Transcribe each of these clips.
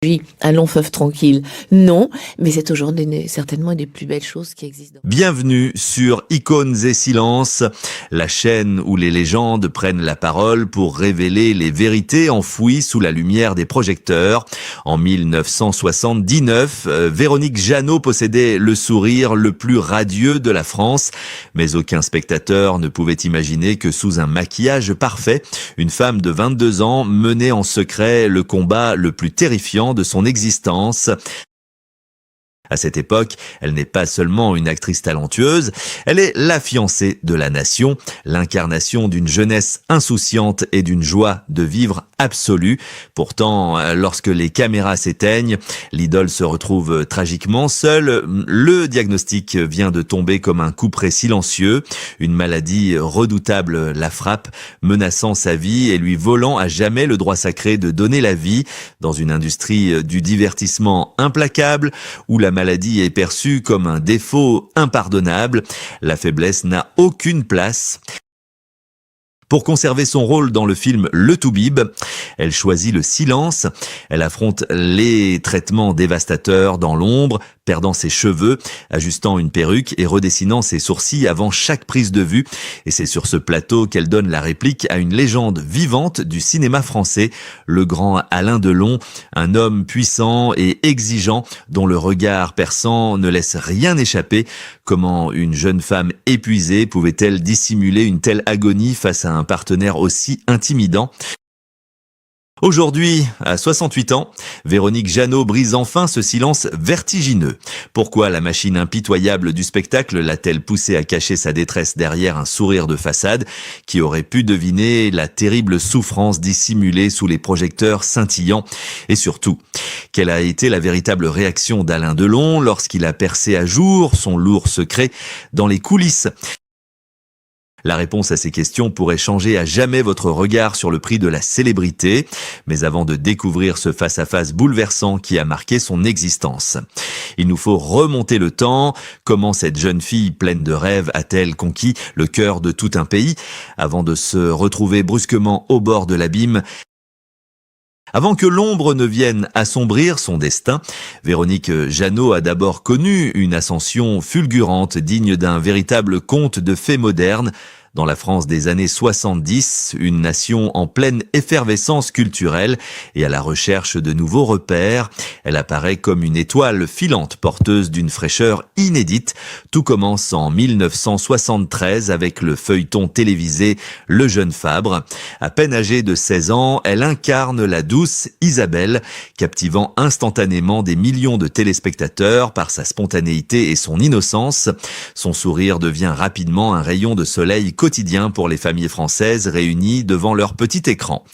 Lui, un long fleuve tranquille. Non, mais c'est aujourd'hui certainement une des plus belles choses qui existent. Bienvenue sur Icônes et Silences, la chaîne où les légendes prennent la parole pour révéler les vérités enfouies sous la lumière des projecteurs. En 1979, Véronique Jeannot possédait le sourire le plus radieux de la France, mais aucun spectateur ne pouvait imaginer que sous un maquillage parfait, une femme de 22 ans menait en secret le combat le plus terrifiant de son existence. À cette époque, elle n'est pas seulement une actrice talentueuse, elle est la fiancée de la nation, l'incarnation d'une jeunesse insouciante et d'une joie de vivre absolue. Pourtant, lorsque les caméras s'éteignent, l'idole se retrouve tragiquement seule. Le diagnostic vient de tomber comme un couperet silencieux. Une maladie redoutable la frappe, menaçant sa vie et lui volant à jamais le droit sacré de donner la vie dans une industrie du divertissement implacable où la maladie est perçue comme un défaut impardonnable. La faiblesse n'a aucune place. Pour conserver son rôle dans le film Le Toubib, elle choisit le silence. Elle affronte les traitements dévastateurs dans l'ombre, perdant ses cheveux, ajustant une perruque et redessinant ses sourcils avant chaque prise de vue. Et c'est sur ce plateau qu'elle donne la réplique à une légende vivante du cinéma français, le grand Alain Delon, un homme puissant et exigeant dont le regard perçant ne laisse rien échapper. Comment une jeune femme épuisée pouvait-elle dissimuler une telle agonie face à un partenaire aussi intimidant ? Aujourd'hui, à 68 ans, Véronique Jeannot brise enfin ce silence vertigineux. Pourquoi la machine impitoyable du spectacle l'a-t-elle poussée à cacher sa détresse derrière un sourire de façade qui aurait pu deviner la terrible souffrance dissimulée sous les projecteurs scintillants? Et surtout, quelle a été la véritable réaction d'Alain Delon lorsqu'il a percé à jour son lourd secret dans les coulisses? La réponse à ces questions pourrait changer à jamais votre regard sur le prix de la célébrité. Mais avant de découvrir ce face-à-face bouleversant qui a marqué son existence, il nous faut remonter le temps. Comment cette jeune fille pleine de rêves a-t-elle conquis le cœur de tout un pays avant de se retrouver brusquement au bord de l'abîme? Avant que l'ombre ne vienne assombrir son destin, Véronique Jeannot a d'abord connu une ascension fulgurante digne d'un véritable conte de fées modernes. Dans la France des années 70, une nation en pleine effervescence culturelle et à la recherche de nouveaux repères, elle apparaît comme une étoile filante porteuse d'une fraîcheur inédite. Tout commence en 1973 avec le feuilleton télévisé Le Jeune Fabre. À peine âgée de 16 ans, elle incarne la douce Isabelle, captivant instantanément des millions de téléspectateurs par sa spontanéité et son innocence. Son sourire devient rapidement un rayon de soleil quotidien pour les familles françaises réunies devant leur petit écran.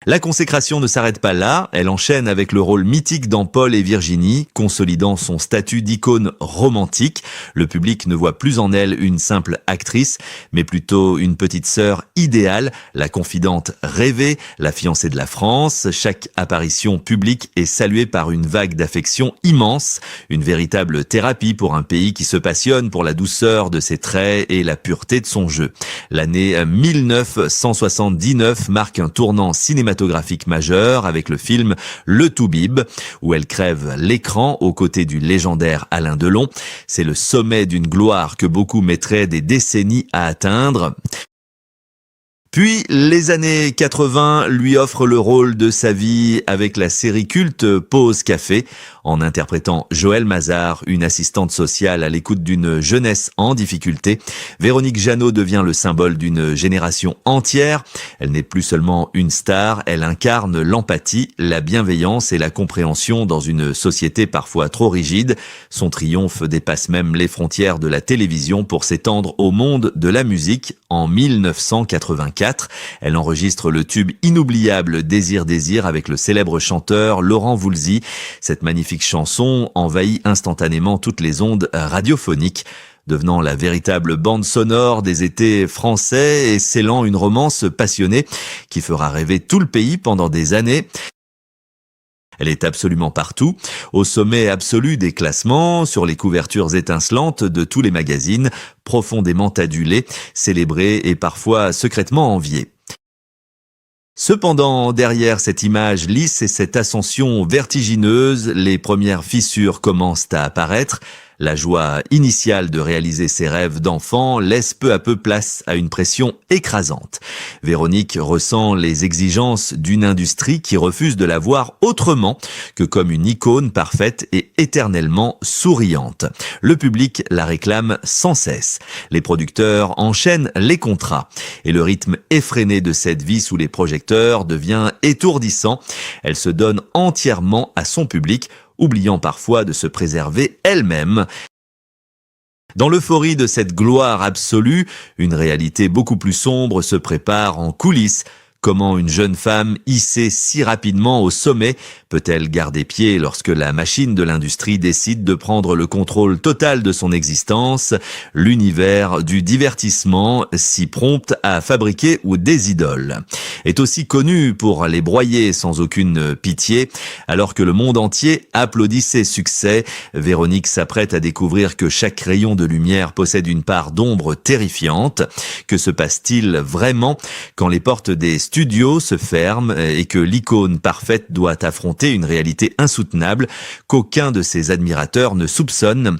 La consécration ne s'arrête pas là, elle enchaîne avec le rôle mythique dans Paul et Virginie, consolidant son statut d'icône romantique. Le public ne voit plus en elle une simple actrice, mais plutôt une petite sœur idéale, la confidente rêvée, la fiancée de la France. Chaque apparition publique est saluée par une vague d'affection immense, une véritable thérapie pour un pays qui se passionne pour la douceur de ses traits et la pureté de son jeu. L'année 1979 marque un tournant cinématographique majeur avec le film Le Toubib, où elle crève l'écran aux côtés du légendaire Alain Delon. C'est le sommet d'une gloire que beaucoup mettraient des décennies à atteindre. Puis, les années 80 lui offrent le rôle de sa vie avec la série culte Pause Café, en interprétant Joëlle Mazar, une assistante sociale à l'écoute d'une jeunesse en difficulté. Véronique Jeannot devient le symbole d'une génération entière. Elle n'est plus seulement une star, elle incarne l'empathie, la bienveillance et la compréhension dans une société parfois trop rigide. Son triomphe dépasse même les frontières de la télévision pour s'étendre au monde de la musique. En 1984, elle enregistre le tube inoubliable Désir Désir avec le célèbre chanteur Laurent Voulzy. Cette magnifique chanson envahit instantanément toutes les ondes radiophoniques, devenant la véritable bande sonore des étés français et scellant une romance passionnée qui fera rêver tout le pays pendant des années. Elle est absolument partout, au sommet absolu des classements, sur les couvertures étincelantes de tous les magazines, profondément adulée, célébrée et parfois secrètement enviée. Cependant, derrière cette image lisse et cette ascension vertigineuse, les premières fissures commencent à apparaître. La joie initiale de réaliser ses rêves d'enfant laisse peu à peu place à une pression écrasante. Véronique ressent les exigences d'une industrie qui refuse de la voir autrement que comme une icône parfaite et éternellement souriante. Le public la réclame sans cesse. Les producteurs enchaînent les contrats. Et le rythme effréné de cette vie sous les projecteurs devient étourdissant. Elle se donne entièrement à son public, oubliant parfois de se préserver elle-même. Dans l'euphorie de cette gloire absolue, une réalité beaucoup plus sombre se prépare en coulisses. Comment une jeune femme hissée si rapidement au sommet peut-elle garder pied lorsque la machine de l'industrie décide de prendre le contrôle total de son existence, l'univers du divertissement si prompte à fabriquer des idoles, est aussi connu pour les broyer sans aucune pitié. Alors que le monde entier applaudit ses succès, Véronique s'apprête à découvrir que chaque rayon de lumière possède une part d'ombre terrifiante. Que se passe-t-il vraiment quand les portes des studios se ferment et que l'icône parfaite doit affronter une réalité insoutenable qu'aucun de ses admirateurs ne soupçonne?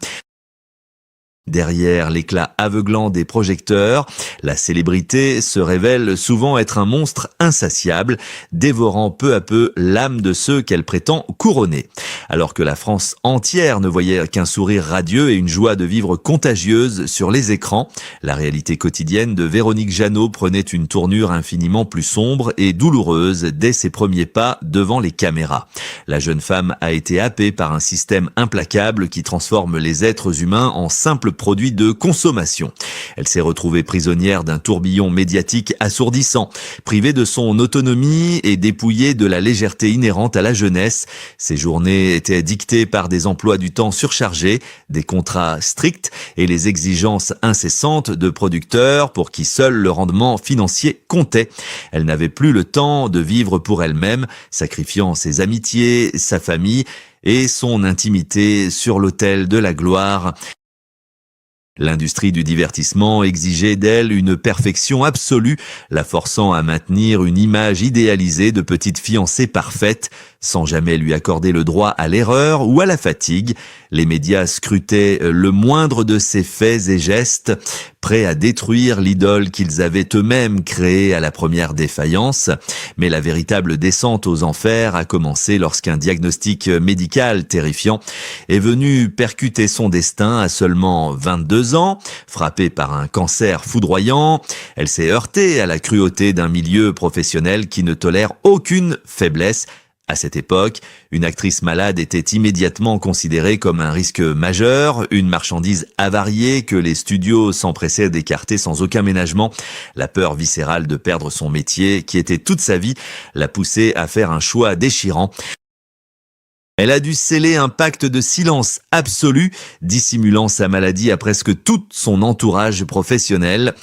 Derrière l'éclat aveuglant des projecteurs, la célébrité se révèle souvent être un monstre insatiable, dévorant peu à peu l'âme de ceux qu'elle prétend couronner. Alors que la France entière ne voyait qu'un sourire radieux et une joie de vivre contagieuse sur les écrans, la réalité quotidienne de Véronique Jeannot prenait une tournure infiniment plus sombre et douloureuse dès ses premiers pas devant les caméras. La jeune femme a été happée par un système implacable qui transforme les êtres humains en simples produits de consommation. Elle s'est retrouvée prisonnière d'un tourbillon médiatique assourdissant, privée de son autonomie et dépouillée de la légèreté inhérente à la jeunesse. Ses journées étaient dictées par des emplois du temps surchargés, des contrats stricts et les exigences incessantes de producteurs pour qui seul le rendement financier comptait. Elle n'avait plus le temps de vivre pour elle-même, sacrifiant ses amitiés, sa famille et son intimité sur l'autel de la gloire. L'industrie du divertissement exigeait d'elle une perfection absolue, la forçant à maintenir une image idéalisée de petite fiancée parfaite, sans jamais lui accorder le droit à l'erreur ou à la fatigue. Les médias scrutaient le moindre de ses faits et gestes, prêts à détruire l'idole qu'ils avaient eux-mêmes créée à la première défaillance. Mais la véritable descente aux enfers a commencé lorsqu'un diagnostic médical terrifiant est venu percuter son destin à seulement 22 ans. Frappée par un cancer foudroyant, elle s'est heurtée à la cruauté d'un milieu professionnel qui ne tolère aucune faiblesse. À cette époque, une actrice malade était immédiatement considérée comme un risque majeur, une marchandise avariée que les studios s'empressaient d'écarter sans aucun ménagement. La peur viscérale de perdre son métier, qui était toute sa vie, l'a poussée à faire un choix déchirant. Elle a dû sceller un pacte de silence absolu, dissimulant sa maladie à presque tout son entourage professionnel.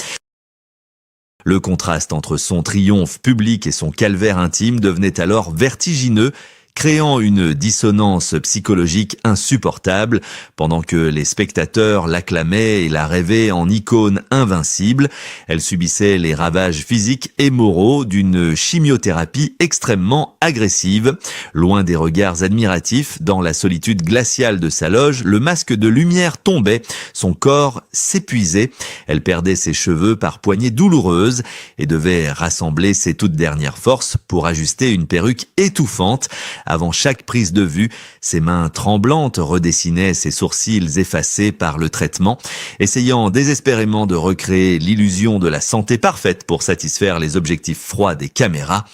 Le contraste entre son triomphe public et son calvaire intime devenait alors vertigineux, créant une dissonance psychologique insupportable. Pendant que les spectateurs l'acclamaient et la rêvaient en icône invincible, elle subissait les ravages physiques et moraux d'une chimiothérapie extrêmement agressive. Loin des regards admiratifs, dans la solitude glaciale de sa loge, le masque de lumière tombait, son corps s'épuisait, elle perdait ses cheveux par poignées douloureuses et devait rassembler ses toutes dernières forces pour ajuster une perruque étouffante. Avant chaque prise de vue, ses mains tremblantes redessinaient ses sourcils effacés par le traitement, essayant désespérément de recréer l'illusion de la santé parfaite pour satisfaire les objectifs froids des caméras.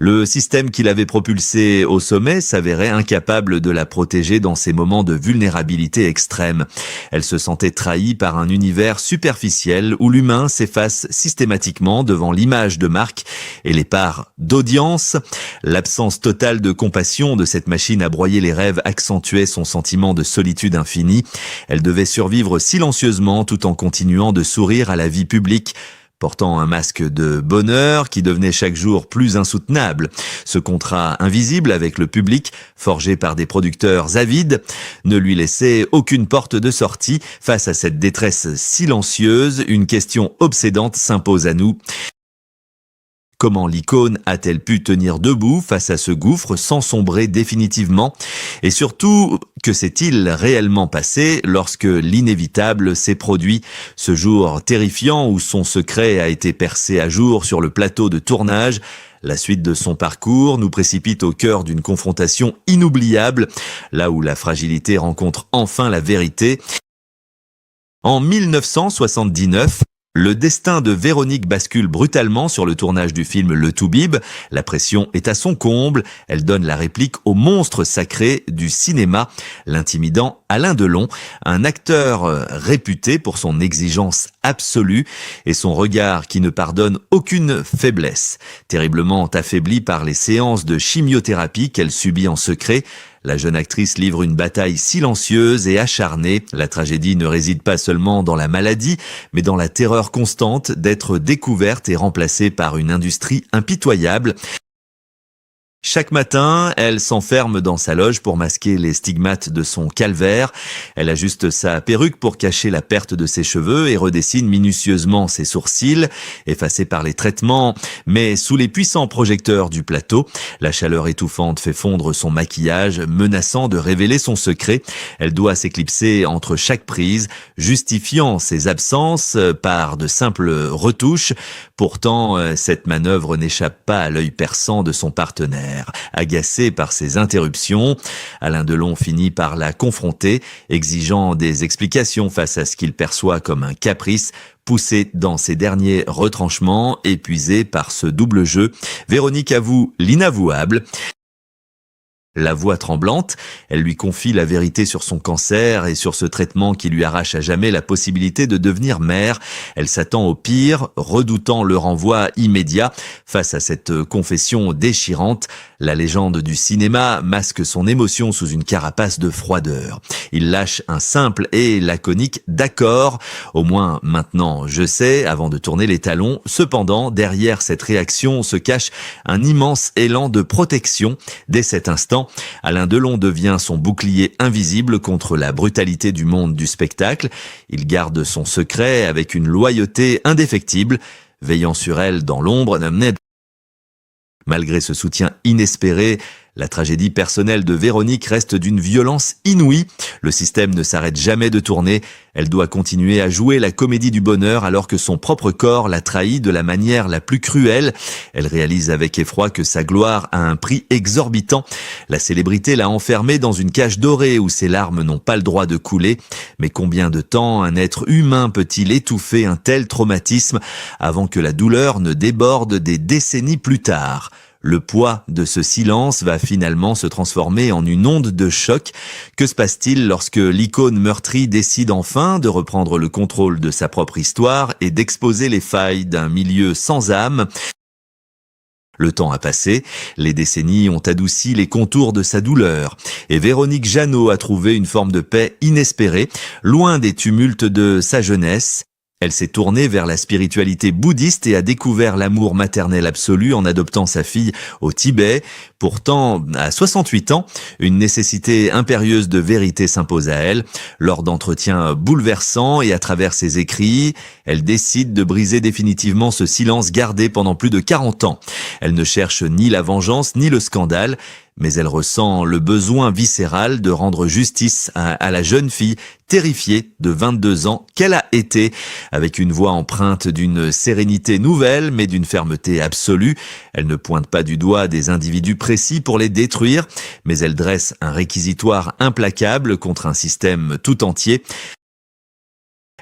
Le système qui l'avait propulsée au sommet s'avérait incapable de la protéger dans ces moments de vulnérabilité extrême. Elle se sentait trahie par un univers superficiel où l'humain s'efface systématiquement devant l'image de marque et les parts d'audience. L'absence totale de compassion de cette machine à broyer les rêves accentuait son sentiment de solitude infinie. Elle devait survivre silencieusement tout en continuant de sourire à la vie publique, portant un masque de bonheur qui devenait chaque jour plus insoutenable. Ce contrat invisible avec le public, forgé par des producteurs avides, ne lui laissait aucune porte de sortie. Face à cette détresse silencieuse, une question obsédante s'impose à nous. Comment l'icône a-t-elle pu tenir debout face à ce gouffre sans sombrer définitivement? Et surtout, que s'est-il réellement passé lorsque l'inévitable s'est produit? Ce jour terrifiant où son secret a été percé à jour sur le plateau de tournage. La suite de son parcours nous précipite au cœur d'une confrontation inoubliable, là où la fragilité rencontre enfin la vérité. En 1979, le destin de Véronique bascule brutalement sur le tournage du film Le Toubib. La pression est à son comble. Elle donne la réplique au monstre sacré du cinéma, l'intimidant Alain Delon, un acteur réputé pour son exigence absolue et son regard qui ne pardonne aucune faiblesse. Terriblement affaiblie par les séances de chimiothérapie qu'elle subit en secret, la jeune actrice livre une bataille silencieuse et acharnée. La tragédie ne réside pas seulement dans la maladie, mais dans la terreur constante d'être découverte et remplacée par une industrie impitoyable. Chaque matin, elle s'enferme dans sa loge pour masquer les stigmates de son calvaire. Elle ajuste sa perruque pour cacher la perte de ses cheveux et redessine minutieusement ses sourcils, effacés par les traitements. Mais sous les puissants projecteurs du plateau, la chaleur étouffante fait fondre son maquillage, menaçant de révéler son secret. Elle doit s'éclipser entre chaque prise, justifiant ses absences par de simples retouches. Pourtant, cette manœuvre n'échappe pas à l'œil perçant de son partenaire. Agacé par ces interruptions, Alain Delon finit par la confronter, exigeant des explications face à ce qu'il perçoit comme un caprice. Poussé dans ses derniers retranchements, épuisé par ce double jeu, Véronique avoue l'inavouable. La voix tremblante, elle lui confie la vérité sur son cancer et sur ce traitement qui lui arrache à jamais la possibilité de devenir mère. Elle s'attend au pire, redoutant le renvoi immédiat. Face à cette confession déchirante, la légende du cinéma masque son émotion sous une carapace de froideur. Il lâche un simple et laconique « d'accord ». Au moins maintenant je sais, avant de tourner les talons. Cependant, derrière cette réaction se cache un immense élan de protection. Dès cet instant, Alain Delon devient son bouclier invisible contre la brutalité du monde du spectacle. Il garde son secret avec une loyauté indéfectible, veillant sur elle dans l'ombre. Malgré ce soutien inespéré, la tragédie personnelle de Véronique reste d'une violence inouïe. Le système ne s'arrête jamais de tourner. Elle doit continuer à jouer la comédie du bonheur alors que son propre corps la trahit de la manière la plus cruelle. Elle réalise avec effroi que sa gloire a un prix exorbitant. La célébrité l'a enfermée dans une cage dorée où ses larmes n'ont pas le droit de couler. Mais combien de temps un être humain peut-il étouffer un tel traumatisme avant que la douleur ne déborde des décennies plus tard ? Le poids de ce silence va finalement se transformer en une onde de choc. Que se passe-t-il lorsque l'icône meurtrie décide enfin de reprendre le contrôle de sa propre histoire et d'exposer les failles d'un milieu sans âme ? Le temps a passé, les décennies ont adouci les contours de sa douleur, et Véronique Jeannot a trouvé une forme de paix inespérée, loin des tumultes de sa jeunesse. Elle s'est tournée vers la spiritualité bouddhiste et a découvert l'amour maternel absolu en adoptant sa fille au Tibet. Pourtant, à 68 ans, une nécessité impérieuse de vérité s'impose à elle. Lors d'entretiens bouleversants et à travers ses écrits, elle décide de briser définitivement ce silence gardé pendant plus de 40 ans. Elle ne cherche ni la vengeance ni le scandale, mais elle ressent le besoin viscéral de rendre justice à la jeune fille terrifiée de 22 ans qu'elle a été, avec une voix empreinte d'une sérénité nouvelle mais d'une fermeté absolue. Elle ne pointe pas du doigt des individus précis pour les détruire, mais elle dresse un réquisitoire implacable contre un système tout entier.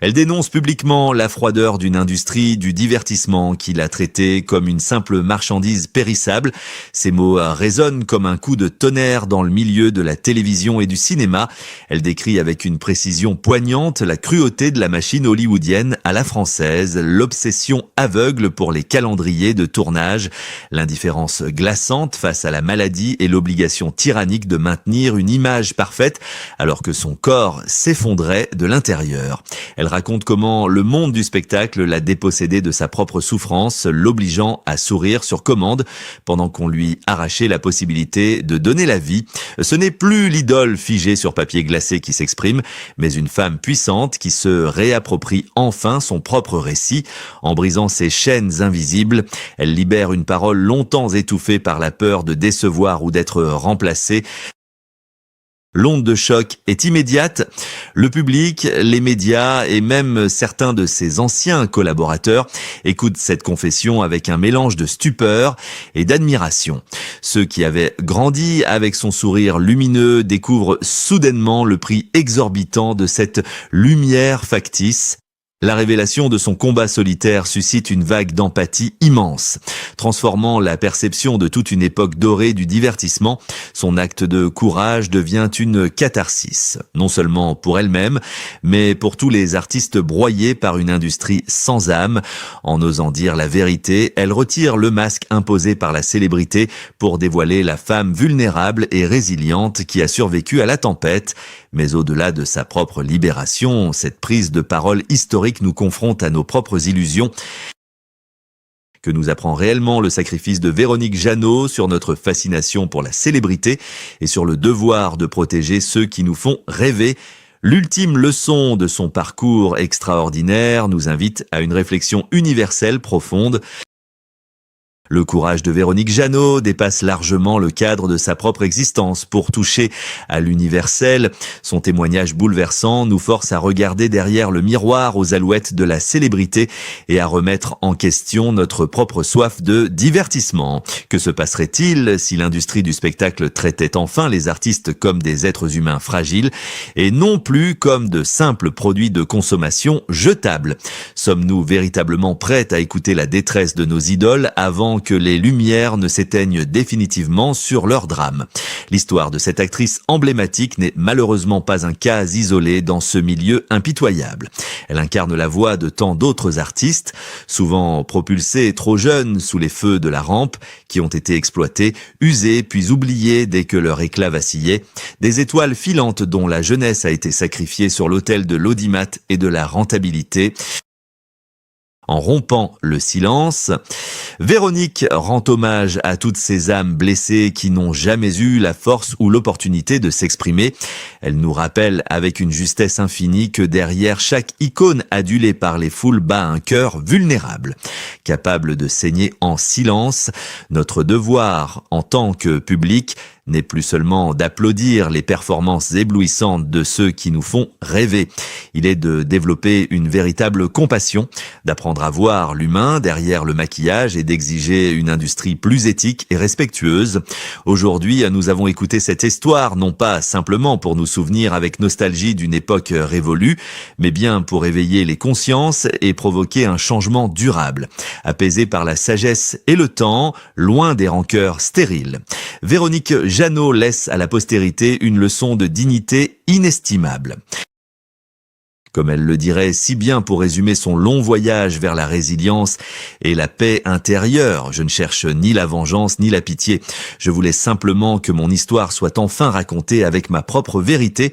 Elle dénonce publiquement la froideur d'une industrie du divertissement qui l'a traitée comme une simple marchandise périssable. Ces mots résonnent comme un coup de tonnerre dans le milieu de la télévision et du cinéma. Elle décrit avec une précision poignante la cruauté de la machine hollywoodienne à la française, l'obsession aveugle pour les calendriers de tournage, l'indifférence glaçante face à la maladie et l'obligation tyrannique de maintenir une image parfaite alors que son corps s'effondrait de l'intérieur. Elle raconte comment le monde du spectacle l'a dépossédée de sa propre souffrance, l'obligeant à sourire sur commande pendant qu'on lui arrachait la possibilité de donner la vie. Ce n'est plus l'idole figée sur papier glacé qui s'exprime, mais une femme puissante qui se réapproprie enfin son propre récit. En brisant ses chaînes invisibles, elle libère une parole longtemps étouffée par la peur de décevoir ou d'être remplacée. L'onde de choc est immédiate. Le public, les médias et même certains de ses anciens collaborateurs écoutent cette confession avec un mélange de stupeur et d'admiration. Ceux qui avaient grandi avec son sourire lumineux découvrent soudainement le prix exorbitant de cette lumière factice. La révélation de son combat solitaire suscite une vague d'empathie immense. Transformant la perception de toute une époque dorée du divertissement, son acte de courage devient une catharsis, non seulement pour elle-même, mais pour tous les artistes broyés par une industrie sans âme. En osant dire la vérité, elle retire le masque imposé par la célébrité pour dévoiler la femme vulnérable et résiliente qui a survécu à la tempête. Mais au-delà de sa propre libération, cette prise de parole historique nous confronte à nos propres illusions. Que nous apprend réellement le sacrifice de Véronique Jeannot sur notre fascination pour la célébrité et sur le devoir de protéger ceux qui nous font rêver. L'ultime leçon de son parcours extraordinaire nous invite à une réflexion universelle profonde. Le courage de Véronique Jeannot dépasse largement le cadre de sa propre existence pour toucher à l'universel. Son témoignage bouleversant nous force à regarder derrière le miroir aux alouettes de la célébrité et à remettre en question notre propre soif de divertissement. Que se passerait-il si l'industrie du spectacle traitait enfin les artistes comme des êtres humains fragiles et non plus comme de simples produits de consommation jetables? Sommes-nous véritablement prêts à écouter la détresse de nos idoles avant que les lumières ne s'éteignent définitivement sur leur drame? L'histoire de cette actrice emblématique n'est malheureusement pas un cas isolé dans ce milieu impitoyable. Elle incarne la voix de tant d'autres artistes, souvent propulsés trop jeunes sous les feux de la rampe, qui ont été exploités, usés puis oubliés dès que leur éclat vacillait. Des étoiles filantes dont la jeunesse a été sacrifiée sur l'autel de l'audimat et de la rentabilité. En rompant le silence, Véronique rend hommage à toutes ces âmes blessées qui n'ont jamais eu la force ou l'opportunité de s'exprimer. Elle nous rappelle avec une justesse infinie que derrière chaque icône adulée par les foules bat un cœur vulnérable. Capable de saigner en silence, notre devoir en tant que public n'est plus seulement d'applaudir les performances éblouissantes de ceux qui nous font rêver. Il est de développer une véritable compassion, d'apprendre à voir l'humain derrière le maquillage et d'exiger une industrie plus éthique et respectueuse. Aujourd'hui, nous avons écouté cette histoire, non pas simplement pour nous souvenir avec nostalgie d'une époque révolue, mais bien pour éveiller les consciences et provoquer un changement durable, apaisé par la sagesse et le temps, loin des rancœurs stériles. Véronique Jeannot laisse à la postérité une leçon de dignité inestimable. Comme elle le dirait si bien pour résumer son long voyage vers la résilience et la paix intérieure, je ne cherche ni la vengeance ni la pitié. Je voulais simplement que mon histoire soit enfin racontée avec ma propre vérité.